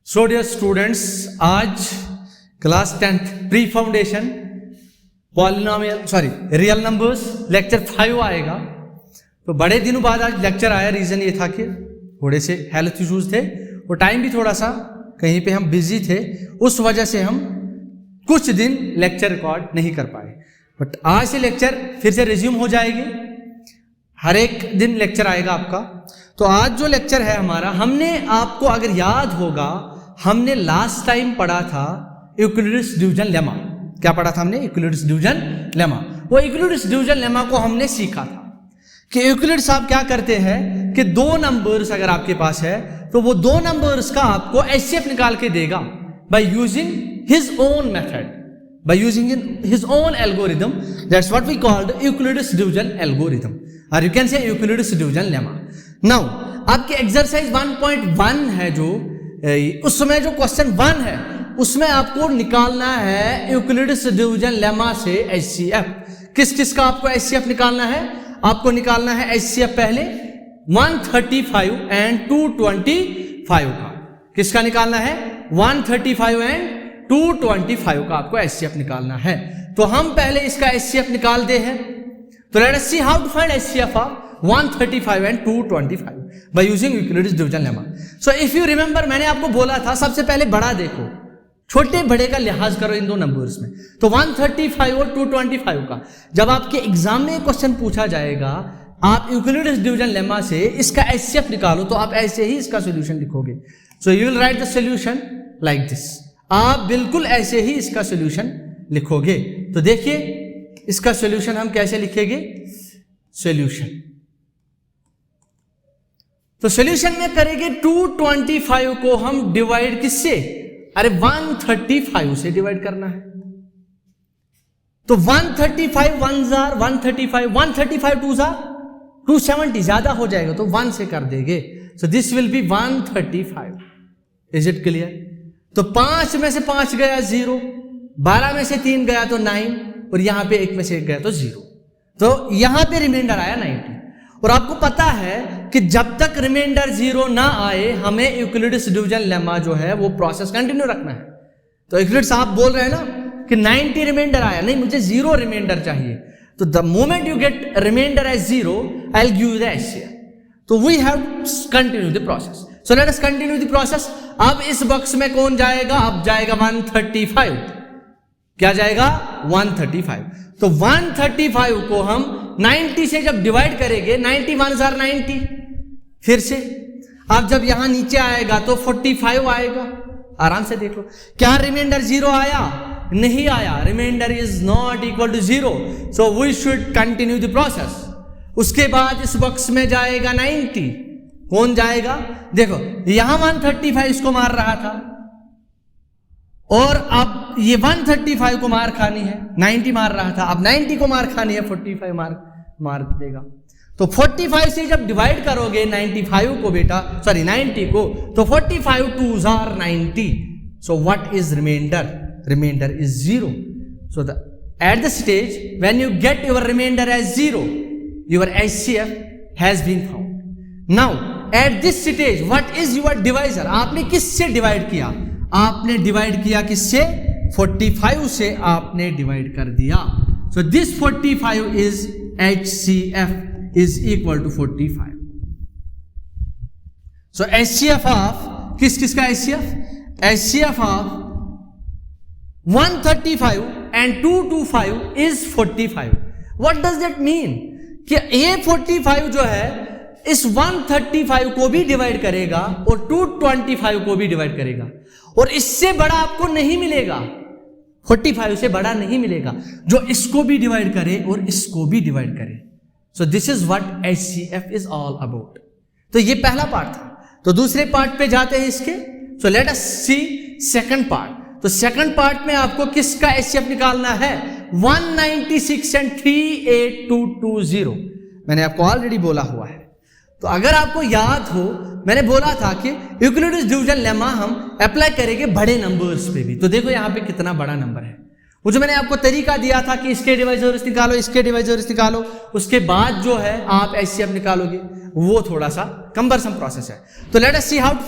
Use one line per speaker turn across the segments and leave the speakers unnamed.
So dear students, आज class 10th pre foundation polynomial real numbers lecture 5 आएगा। तो बड़े दिनों बाद आज लेक्चर आया। रीज़न ये था कि थोड़े से हेल्थ इश्यूज थे और टाइम भी थोड़ा सा कहीं पे हम बिजी थे, उस वजह से हम कुछ दिन लेक्चर रिकॉर्ड नहीं कर पाए। बट आज से लेक्चर फिर से रिज्यूम हो जाएगी, हर एक दिन लेक्चर आएगा आपका। तो आज जो लेक्चर है हमारा, हमने आपको अगर याद होगा, हमने लास्ट टाइम पढ़ा था यूक्लिड्स डिवीजन लेमा। क्या पढ़ा था हमने? Euclid's division lemma. वो यूक्लिड्स डिवीजन लेमा को हमने सीखा था कि यूक्लिड साहब क्या करते हैं कि दो नंबर्स अगर आपके पास है तो वो दो नंबर्स का आपको एचसीएफ निकाल के देगा by using his own method, by using his own algorithm. That's what we called Euclid's division algorithm, or you can say Euclid's division lemma. Now आपके एक्सरसाइज 1.1 है जो उस समय जो क्वेश्चन 1 है उसमें आपको निकालना है यूक्लिड्स डिवीजन लेमा से एचसीएफ। किस किस का आपको एचसीएफ निकालना है? आपको निकालना है एचसीएफ पहले 135 एंड 225 का। किसका निकालना है? 135 एंड 225 का आपको एचसीएफ निकालना है। तो हम पहले इसका एचसीएफ निकाल दे हैं। तो let us see how to find HCF of 135 and 225 by using Euclid's division lemma. So if you remember, मैंने आपको बोला था सबसे पहले बड़ा देखो, छोटे बड़े का लिहाज करो इन दो नंबर्स में। तो 135 और 225 का जब आपके एग्जाम में क्वेश्चन पूछा जाएगा, आप यूक्लिड्स डिवीजन लेमा से इसका एचसीएफ निकालो, तो आप ऐसे ही इसका सोल्यूशन लिखोगे। So you will write the solution like this. आप बिल्कुल ऐसे ही इसका सोल्यूशन लिखोगे। तो देखिए इसका सोल्यूशन हम कैसे लिखेंगे। सोल्यूशन तो सोल्यूशन में करेंगे 225 को हम डिवाइड किससे? अरे 135 से डिवाइड करना है। तो 135 1 जार 135, 135 2 जार 270, ज्यादा हो जाएगा तो 1 से कर देंगे। So this will be 135। Is it clear? तो 5 में से 5 गया 0, 12 में से 3 गया तो 9, और यहां पे 1 में से 1 गया तो 0। तो यहां पे रिमाइंडर आया 90। और आपको पता है कि जब तक रिमाइंडर 0 ना आए, हमें यूक्लिड्स डिवीजन लेमा जो है वो प्रोसेस कंटिन्यू रखना है। तो यूक्लिड साहब बोल रहे हैं ना कि 90 रिमाइंडर आया, नहीं मुझे 0 रिमाइंडर चाहिए। तो the moment you get reminder as 0, I will give you the HCF. तो we have continue the process. So let us continue the process. अब इस बॉक्स में कौन जाएगा? अब जाएगा 135। क्या जाएगा? 135। तो 135 को हम 90 से जब डिवाइड करेंगे, 90 1 जार 90, फिर से अब जब यहां नीचे आएगा तो 45 आएगा। आराम से देख लो, क्या रिमाइंडर 0 आया? नहीं आया। Remainder is not equal to 0, so we should continue the process. उसके बाद इस बॉक्स में जाएगा 90। कौन जाएगा? देखो यहां 135 इसको मार रहा था, और अब ये 135 को मार खानी है, 90 मार रहा था, अब 90 को मार खानी है, 45 मार देगा। तो 45 से जब डिवाइड करोगे 95 को बेटा, सॉरी 90 को, तो 45 2 जार 90। So what is remainder? Remainder is 0। So at the stage when you get your remainder as 0, your HCF has been found. Now at this stage what is your divisor? आपने किससे divide किया? आपने divide किया किससे? 45 से आपने divide कर दिया। So this 45 is HCF is equal to 45। So HCF of किस किस का HCF? HCF of 135 and 225 is 45। What does that mean? कि ये 45 जो है इस 135 को भी डिवाइड करेगा और 225 को भी डिवाइड करेगा, और इससे बड़ा आपको नहीं मिलेगा, 45 से बड़ा नहीं मिलेगा जो इसको भी डिवाइड करे और इसको भी डिवाइड करे। So this is what HCF is all about. तो ये पहला पार्ट था। तो दूसरे पार्ट पे जाते हैं इसके। सो लेट अस सी सेकंड पार्ट। तो सेकंड पार्ट में आपको किसका एचसीएफ निकालना है? 196 एंड 38220। मैंने आपको ऑलरेडी बोला हुआ है। तो अगर आपको याद हो, मैंने बोला था कि यूक्लिड्स डिवीजन लेमा हम अप्लाई करेंगे बड़े नंबर्स पे भी। तो देखो यहां पे कितना बड़ा नंबर है, वो जो मैंने आपको तरीका दिया था कि इसके डिवाइजर्स निकालो, इसके डिवाइजर्स निकालो, उसके बाद जो है आप एचसीएफ निकालोगे, वो थोड़ा सा कम्बरसम प्रोसेस है। तो let us see how to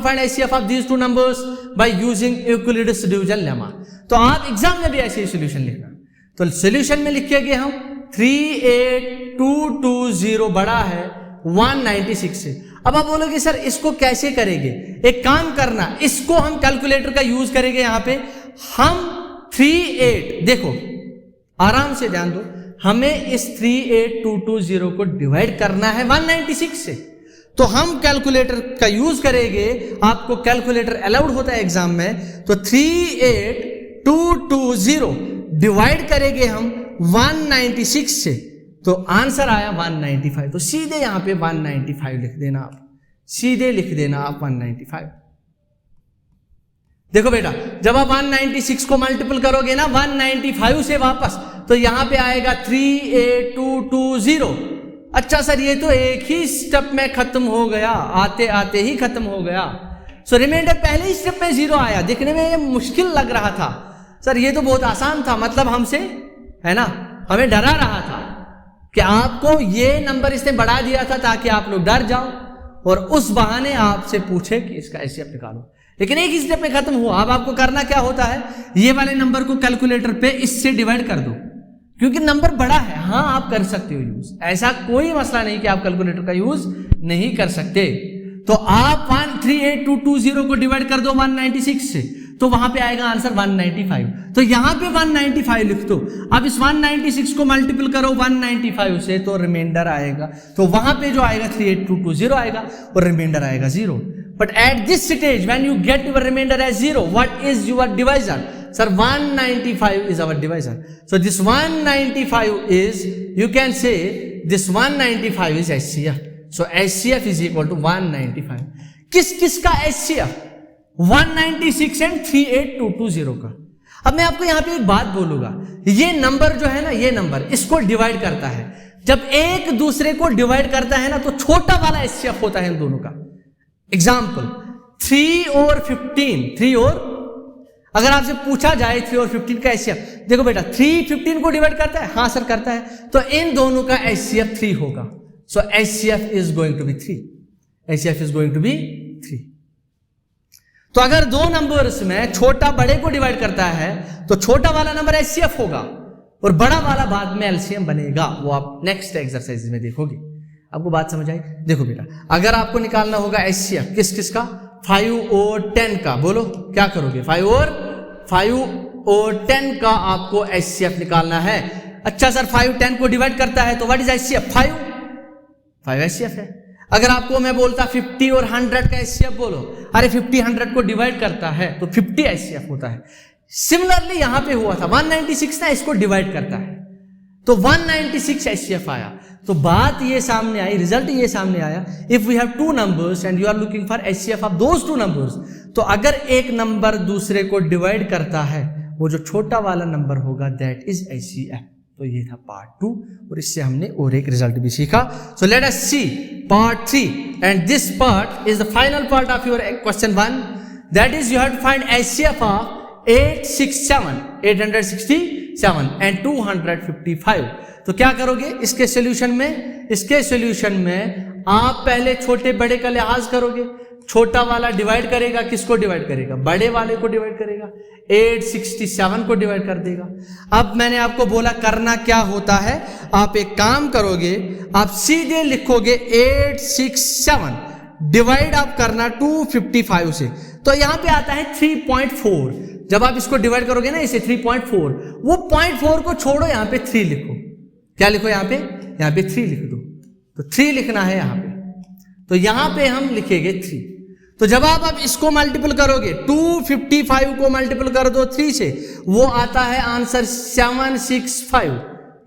find HCF of these two numbers by using Euclid's division lemma. तो आप एग्जाम में भी ऐसे ही सोल्यूशन लिखना। तो सोल्यूशन में लिखेंगे हम 38220 बड़ा है 196 से। अब आप बोलोगे सर इसको कैसे करेंगे? एक काम करना, इसको हम कैलकुलेटर का यूज करेंगे। यहां पे हम 38, देखो आराम से ध्यान दो, हमें इस 38220 को डिवाइड करना है 196 से। तो हम कैलकुलेटर का यूज करेंगे, आपको कैलकुलेटर अलाउड होता है एग्जाम में। तो 38220 डिवाइड करेंगे हम 196 से, तो आंसर आया 195। तो सीधे यहां पे 195 लिख देना आप, सीधे लिख देना आप 195। देखो बेटा, जब आप 196 को मल्टीपल करोगे ना 195 से वापस, तो यहां पे आएगा 38220। अच्छा सर ये तो एक ही स्टेप में खत्म हो गया, आते आते ही खत्म हो गया। सो रिमाइंडर पहले ही स्टेप में 0 आया। देखने में ये मुश्किल लग रहा था, सर ये तो बहुत आसान था, मतलब हमसे है ना, हमें डरा रहा था कि आपको ये नंबर इसने बढ़ा दिया था ताकि आप लोग डर जाओ और उस बहाने आपसे पूछे कि इसका एचसीएफ निकालो। लेकिन एक ही स्टेप में खत्म हुआ। अब आपको करना क्या होता है, ये वाले नंबर को कैलकुलेटर पे इससे डिवाइड कर दो, क्योंकि नंबर बड़ा है। हाँ आप कर सकते हो यूज, ऐसा कोई मसला नहीं कि आप कैलकुलेटर का यूज नहीं कर सकते। तो आप 13820 को डिवाइड कर दो 196 से, तो वहां पे आएगा आंसर 195। तो यहां पे 195 लिख दो। अब इस 196 को मल्टीपल करो 195 से, तो रिमाइंडर आएगा। तो वहां पे जो आएगा 38220 आएगा और रिमाइंडर आएगा 0। But at this stage, when you get your remainder as 0, what is your divisor? Sir, 195 is our divisor. So this 195 is, you can say, this 195 is HCF. So HCF is equal to 195. किस का HCF? 196 and 38220 का। अब मैं आपको यहां पे एक बात बोलूंगा, ये नंबर जो है ना, ये नंबर इसको डिवाइड करता है। जब एक दूसरे को डिवाइड करता है ना, तो छोटा वाला HCF होता है इन दोनों का। एग्जाम्पल 3 और 15, 3 और, अगर आपसे पूछा जाए 3 और 15 का एचसीएफ, देखो बेटा 3 15 को डिवाइड करता है, हाँ सर करता है, तो इन दोनों का एचसीएफ 3 होगा। So HCF is going to be 3, HCF is going to be 3। तो अगर दो नंबर्स में छोटा बड़े को डिवाइड करता है तो छोटा वाला नंबर एचसीएफ होगा और बड़ा वाला बाद में एलसीएम बनेगा। वो आप नेक्स्ट एक्सरसाइज में देखोगे। आपको बात समझ आई? देखो बेटा, अगर आपको निकालना होगा एचसीएफ किस का, 5 और 10 का, बोलो क्या करोगे? 5 और 10 का आपको एचसीएफ निकालना है। अच्छा सर 5 10 को डिवाइड करता है, तो व्हाट इज एचसीएफ? 5 एचसीएफ है। अगर आपको मैं बोलता 50 और 100 का एचसीएफ, बोलो अरे 50 100 को डिवाइड करता है तो 50 एचसीएफ होता है। सिमिलरली यहां पे हुआ था 196 ना, इसको डिवाइड करता है तो 196 एचसीएफ आया। तो बात ये सामने आई, रिजल्ट ये सामने आया, if we have two numbers and you are looking for HCF of those two numbers, तो अगर एक नंबर दूसरे को डिवाइड करता है, वो जो छोटा वाला नंबर होगा दैट इज एचसीएफ। तो ये था पार्ट 2 और इससे हमने और एक रिजल्ट भी सीखा। So let us see part 3 and this part is the final part of your question 1, that is you have to find HCF of 867 and 255। तो क्या करोगे इसके सॉल्यूशन में? इसके सॉल्यूशन में आप पहले छोटे बड़े का लिहाज करोगे। छोटा वाला डिवाइड करेगा, किसको डिवाइड करेगा? बड़े वाले को डिवाइड करेगा, 867 को डिवाइड कर देगा। अब मैंने आपको बोला करना क्या होता है, आप एक काम करोगे, आप सीधे लिखोगे 867 डिवाइड आप करना 255 से, तो यहां पे आता है 3.4। जब आप इसको डिवाइड करोगे ना इसे 3.4, वो 0.4 को छोड़ो, यहां पे 3 लिखो। क्या लिखो यहां पे? यहां पे 3 लिख दो। तो 3 लिखना है यहां पे, तो यहां पे हम लिखेंगे 3। तो जब आप अब इसको मल्टीपल करोगे, 255 को मल्टीपल कर दो 3 से, वो आता है आंसर 765।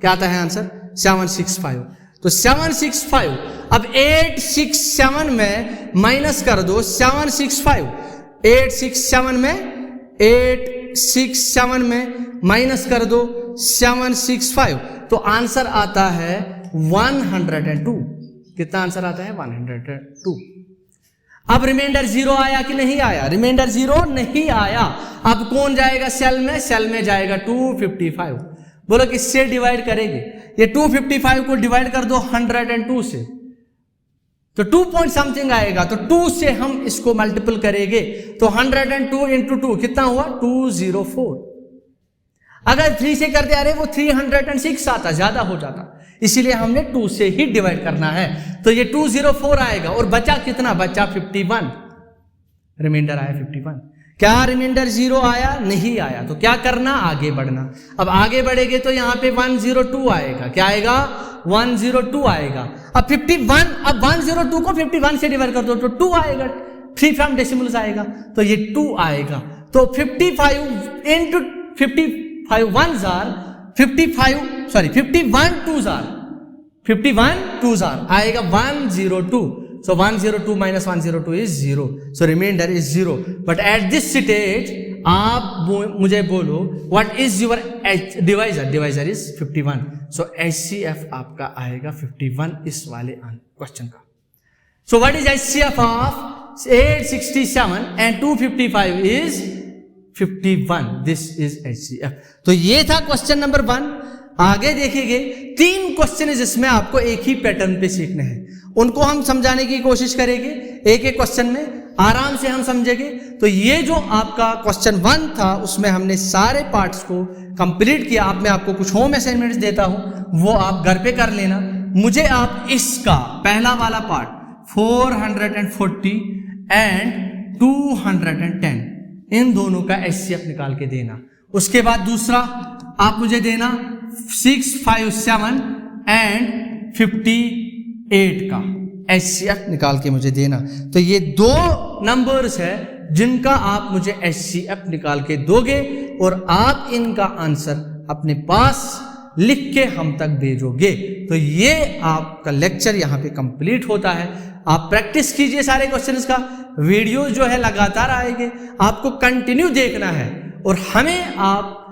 क्या आता है आंसर? 765। तो 765, अब 867 में माइनस कर दो 765, 867 में माइनस कर दो 765, तो आंसर आता है 102। कितना आंसर आता है? 102। अब रिमाइंडर 0 आया कि नहीं आया? रिमाइंडर 0 नहीं आया। अब कौन जाएगा सेल में? सेल में जाएगा 255। बोलो किससे डिवाइड करेंगे? ये 255 को डिवाइड कर दो 102 से, तो 2 पॉइंट समथिंग आएगा। तो 2 से हम इसको मल्टीपल करेंगे तो 102 इंटू 2 कितना हुआ? 204। अगर 3 से करते अरे वो 306 आता, ज्यादा हो जाता, इसीलिए हमने 2 से ही डिवाइड करना है। तो ये 204 आएगा और बचा कितना? बचा 51। रिमाइंडर आया 51। क्या रिमाइंडर 0 आया? नहीं आया। तो क्या करना? आगे बढ़ना। अब आगे बढ़ेंगे तो यहां पे 102 आएगा। क्या आएगा? 102 आएगा। अब 51, अब 102 को 51 से डिवाइड कर दो तो 2 आएगा, 3 फ्रॉम डेसिमल्स आएगा, तो ये 2 आएगा। तो 55 into 55 1 jar 55, sorry 51 2 jar 51 2 jar आएगा 102। So 102 minus 102 is 0. So remainder is 0. But at this stage आप मुझे बोलो what is your divisor? Divisor is 51. So HCF आपका आएगा 51 इस वाले क्वेश्चन का। So what is HCF of 867 and 255 is 51. This is HCF. तो ये था क्वेश्चन नंबर 1। आगे देखेंगे 3 क्वेश्चन जिसमें आपको एक ही पैटर्न पे सीखने हैं, उनको हम समझाने की कोशिश करेंगे। एक एक क्वेश्चन में आराम से हम समझेंगे। तो ये जो आपका क्वेश्चन 1 था उसमें हमने सारे पार्ट्स को कंप्लीट किया। अब मैं आपको कुछ होम असाइनमेंट्स देता हूं, वो आप घर पे कर लेना। मुझे आप इसका पहला वाला पार्ट 440 एंड 210 इन दोनों का HCF निकाल के देना। उसके बाद दूसरा आप मुझे देना 657 एंड 58 का HCF निकाल के मुझे देना। तो ये 2 नंबर्स है जिनका आप मुझे HCF निकाल के दोगे और आप इनका आंसर अपने पास लिख के हम तक भेजोगे। तो ये आपका लेक्चर यहाँ पे कंप्लीट होता है। आप प्रैक्टिस कीजिए सारे क्वेश्चंस का। वीडियो जो है लगातार आएंगे, आपको कंटिन्यू देखना है और हमें आप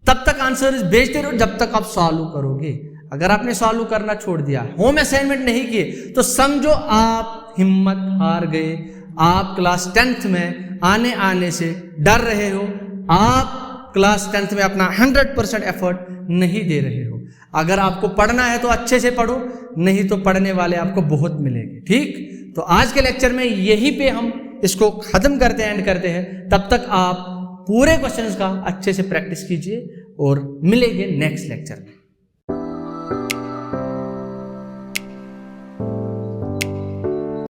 तब तक आंसर भेजते रहो जब तक आप सॉल्व करोगे। अगर आपने सॉल्व करना छोड़ दिया, होम असाइनमेंट नहीं किए, तो समझो आप हिम्मत हार गए। आप क्लास 10th में आने से डर रहे हो। आप क्लास 10th में अपना 100% एफर्ट नहीं दे रहे हो। अगर आपको पढ़ना है तो अच्छे से पढ़ो, नहीं तो पढ़ने वाले आपको बहुत मिलेंगे। ठीक, तो आज के लेक्चर में यहीं पे हम इसको खत्म करते हैं, एंड करते हैं। तब तक आप पूरे क्वेश्चंस का अच्छे से प्रैक्टिस कीजिए और मिलेंगे नेक्स्ट लेक्चर में।